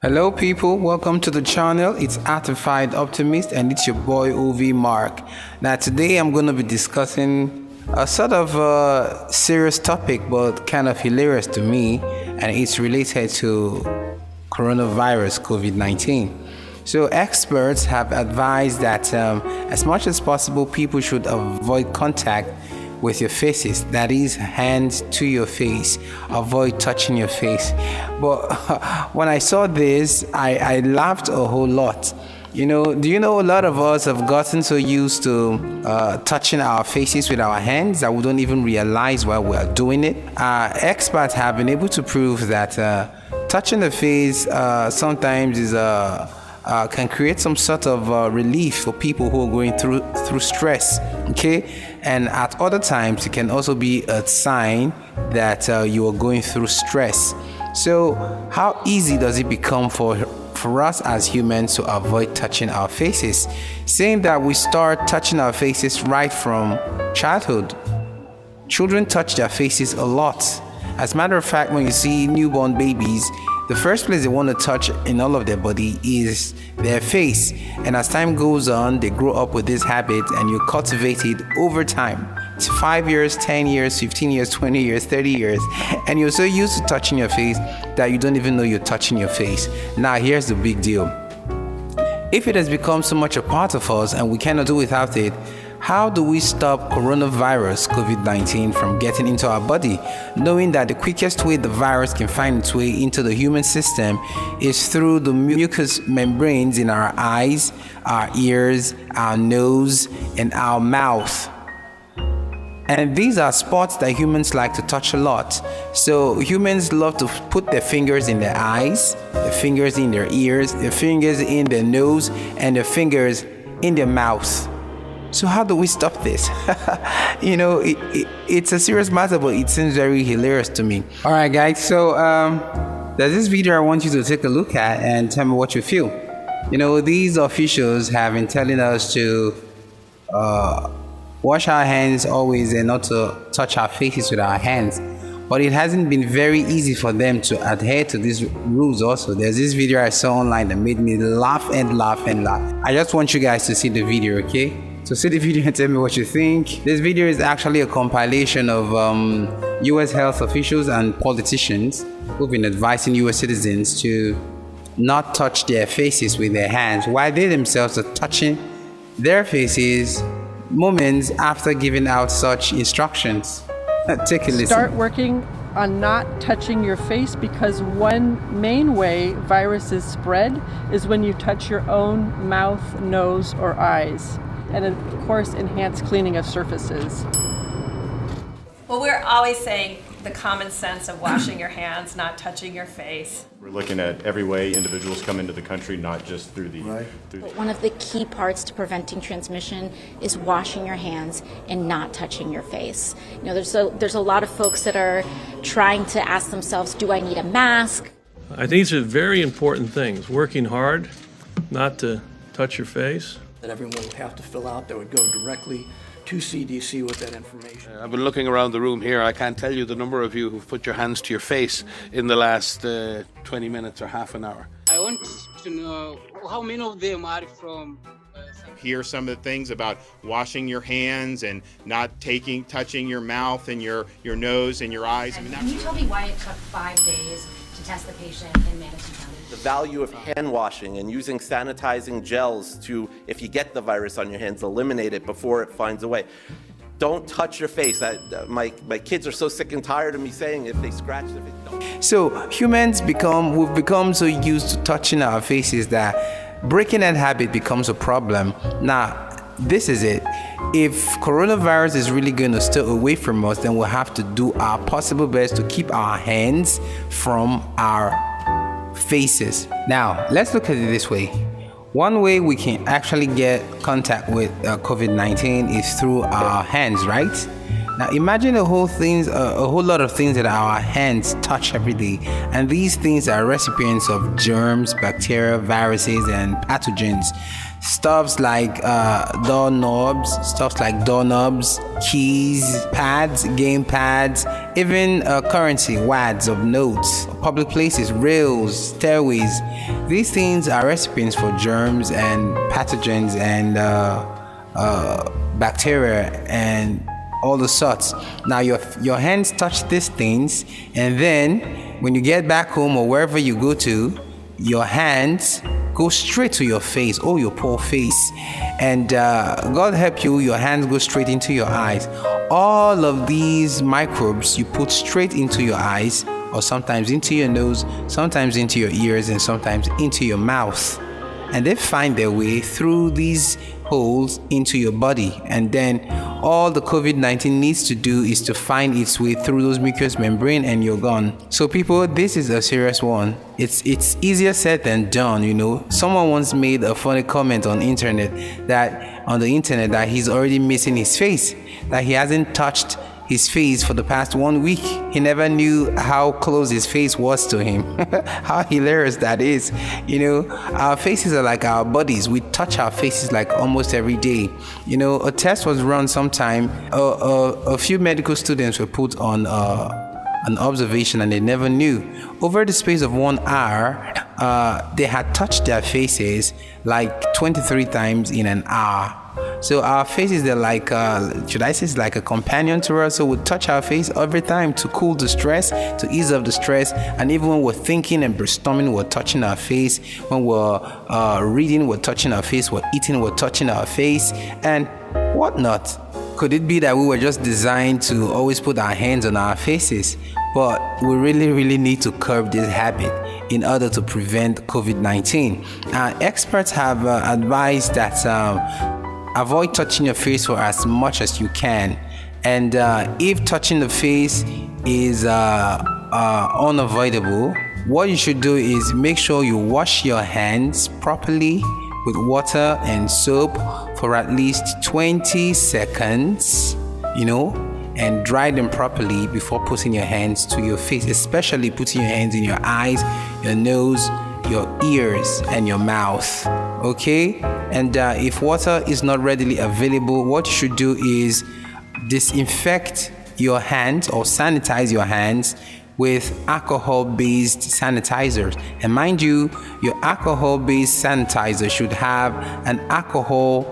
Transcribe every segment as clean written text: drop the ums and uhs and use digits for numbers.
Hello people, welcome to the channel. It's Artified Optimist and it's your boy OV Mark. Now today I'm going to be discussing a sort of serious topic but kind of hilarious to me, and it's related to coronavirus COVID-19. So experts have advised that as much as possible people should avoid contact with your faces, that is, hands to your face. Avoid touching your face. But when I saw this, I laughed a whole lot. Do you know a lot of us have gotten so used to touching our faces with our hands that we don't even realize while we are doing it? Experts have been able to prove that touching the face sometimes is can create some sort of relief for people who are going through stress, okay? And at other times, it can also be a sign that you are going through stress. So how easy does it become for us as humans to avoid touching our faces? Saying that we start touching our faces right from childhood. Children touch their faces a lot. As a matter of fact, when you see newborn babies, the first place they want to touch in all of their body is their face. And as time goes on, they grow up with this habit and you cultivate it over time. It's 5 years, 10 years, 15 years, 20 years, 30 years. And you're so used to touching your face that you don't even know you're touching your face. Now, here's the big deal. If it has become so much a part of us and we cannot do without it, how do we stop coronavirus COVID-19 from getting into our body, knowing that the quickest way the virus can find its way into the human system is through the mucous membranes in our eyes, our ears, our nose, and our mouth? And these are spots that humans like to touch a lot. So humans love to put their fingers in their eyes, their fingers in their ears, their fingers in their nose, and their fingers in their mouth. So how do we stop this? It's a serious matter, but it seems very hilarious to me. All right, guys. So there's this video I want you to take a look at and tell me what you feel. These officials have been telling us to wash our hands always and not to touch our faces with our hands. But it hasn't been very easy for them to adhere to these rules also. There's this video I saw online that made me laugh and laugh and laugh. I just want you guys to see the video, okay? So see the video and tell me what you think. This video is actually a compilation of US health officials and politicians who've been advising US citizens to not touch their faces with their hands while they themselves are touching their faces moments after giving out such instructions. Take a listen. Start working on not touching your face, because one main way viruses spread is when you touch your own mouth, nose, or eyes. And of course, enhance cleaning of surfaces. Well, we're always saying the common sense of washing your hands, not touching your face. We're looking at every way individuals come into the country, not just through the... Right. One of the key parts to preventing transmission is washing your hands and not touching your face. There's a lot of folks that are trying to ask themselves, do I need a mask? I think these are very important things. Working hard, not to touch your face. That everyone would have to fill out that would go directly to CDC with that information. I've been looking around the room here. I can't tell you the number of you who've put your hands to your face in the last 20 minutes or half an hour. I want to know how many of them are from... Hear some of the things about washing your hands and not touching your mouth and your nose and your eyes. Can you tell me why it took 5 days to test the patient in Manatee County? The value of hand washing and using sanitizing gels to, if you get the virus on your hands, eliminate it before it finds a way. Don't touch your face. My kids are so sick and tired of me saying if they scratch their face, don't. So we've become so used to touching our faces that breaking that habit becomes a problem. Now, this is it. If coronavirus is really going to stay away from us, then we'll have to do our possible best to keep our hands from our faces. Now, let's look at it this way. One way we can actually get contact with COVID-19 is through our hands, right? Now imagine a whole lot of things that our hands touch every day, and these things are recipients of germs, bacteria, viruses, and pathogens. Stuffs like doorknobs, keys, pads, game pads, even currency, wads of notes, public places, rails, stairways. These things are recipients for germs and pathogens and bacteria and all the sorts. Now your hands touch these things, and then when you get back home or wherever you go to, your hands go straight to your face. Oh, your poor face. And God help you, your hands go straight into your eyes. All of these microbes you put straight into your eyes, or sometimes into your nose, sometimes into your ears, and sometimes into your mouth. And they find their way through these holes into your body. And then all the COVID-19 needs to do is to find its way through those mucous membrane, and you're gone. So people, this is a serious one. It's easier said than done, you know. Someone once made a funny comment on the internet that he's already missing his face, that he hasn't touched his face for the past 1 week. He never knew how close his face was to him. How hilarious that is. You know, our faces are like our bodies. We touch our faces like almost every day. You know, a test was run sometime. A few medical students were put on an observation, and they never knew. Over the space of 1 hour, they had touched their faces like 23 times in an hour. So our faces, they're like, should I say, it's like a companion to us. So we touch our face every time to cool the stress, to ease off the stress. And even when we're thinking and brainstorming, we're touching our face. When we're reading, we're touching our face. We're eating, we're touching our face, and whatnot. Could it be that we were just designed to always put our hands on our faces? But we really, really need to curb this habit in order to prevent COVID-19. Experts have advised that avoid touching your face for as much as you can. And if touching the face is unavoidable, what you should do is make sure you wash your hands properly with water and soap for at least 20 seconds, you know, and dry them properly before putting your hands to your face, especially putting your hands in your eyes, your nose, your ears, and your mouth. Okay? And if water is not readily available, what you should do is disinfect your hands or sanitize your hands with alcohol-based sanitizers. And mind you, your alcohol-based sanitizer should have an alcohol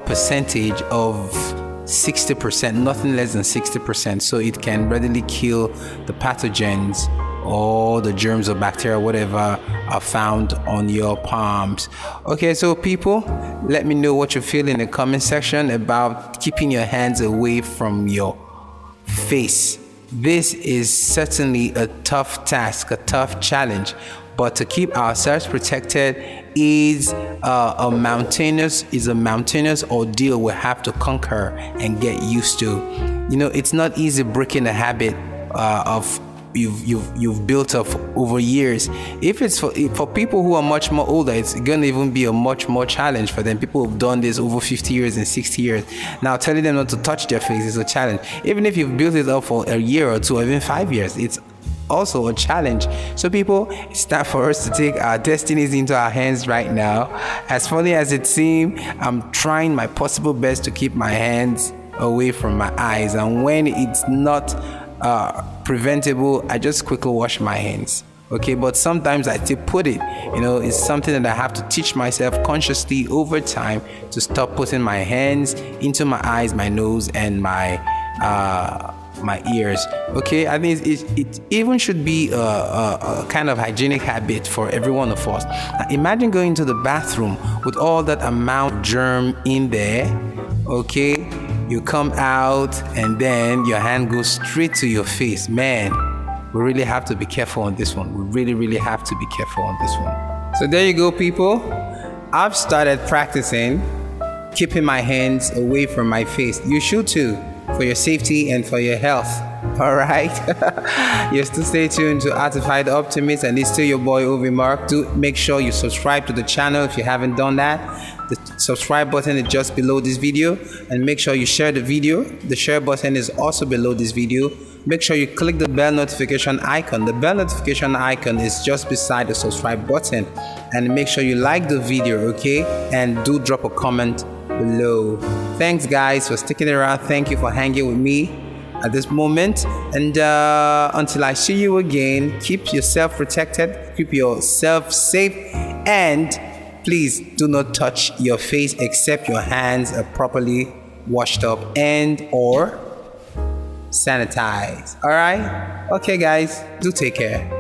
percentage of 60%, nothing less than 60%, so it can readily kill the pathogens or the germs or bacteria, whatever are found on your palms. Okay, so people, let me know what you feel in the comment section about keeping your hands away from your face. This is certainly a tough task, a tough challenge, but to keep ourselves protected is a mountainous ordeal we have to conquer and get used to. You know, it's not easy breaking a habit of you've built up over years. If it's for people who are much more older, it's gonna even be a much more challenge for them. People who've done this over 50 years and 60 years. Now telling them not to touch their face is a challenge. Even if you've built it up for a year or two or even 5 years, it's also a challenge. So people, it's time for us to take our destinies into our hands right now. As funny as it seems, I'm trying my possible best to keep my hands away from my eyes, and when it's not preventable, I just quickly wash my hands. Okay, but sometimes I still put it, you know, it's something that I have to teach myself consciously over time to stop putting my hands into my eyes, my nose, and my ears. Okay, I think it even should be a kind of hygienic habit for every one of us. Now, imagine going to the bathroom with all that amount of germ in there. Okay, you come out and then your hand goes straight to your face. Man, we really have to be careful on this one. We really have to be careful on this one. So there you go, people. I've started practicing keeping my hands away from my face. You should too, for your safety and for your health. All right. You still stay tuned to Artified Optimist, and it's still your boy Ovi Mark. Do make sure you subscribe to the channel if you haven't done that. The subscribe button is just below this video, and make sure you share the video. The share button is also below this video. Make sure you click the bell notification icon. The bell notification icon is just beside the subscribe button, and make sure you like the video, okay? And do drop a comment below. Thanks guys for sticking around. Thank you for hanging with me at this moment, and until I see you again, keep yourself protected, keep yourself safe, and please do not touch your face except your hands are properly washed up and or sanitized. All right, okay guys, do take care.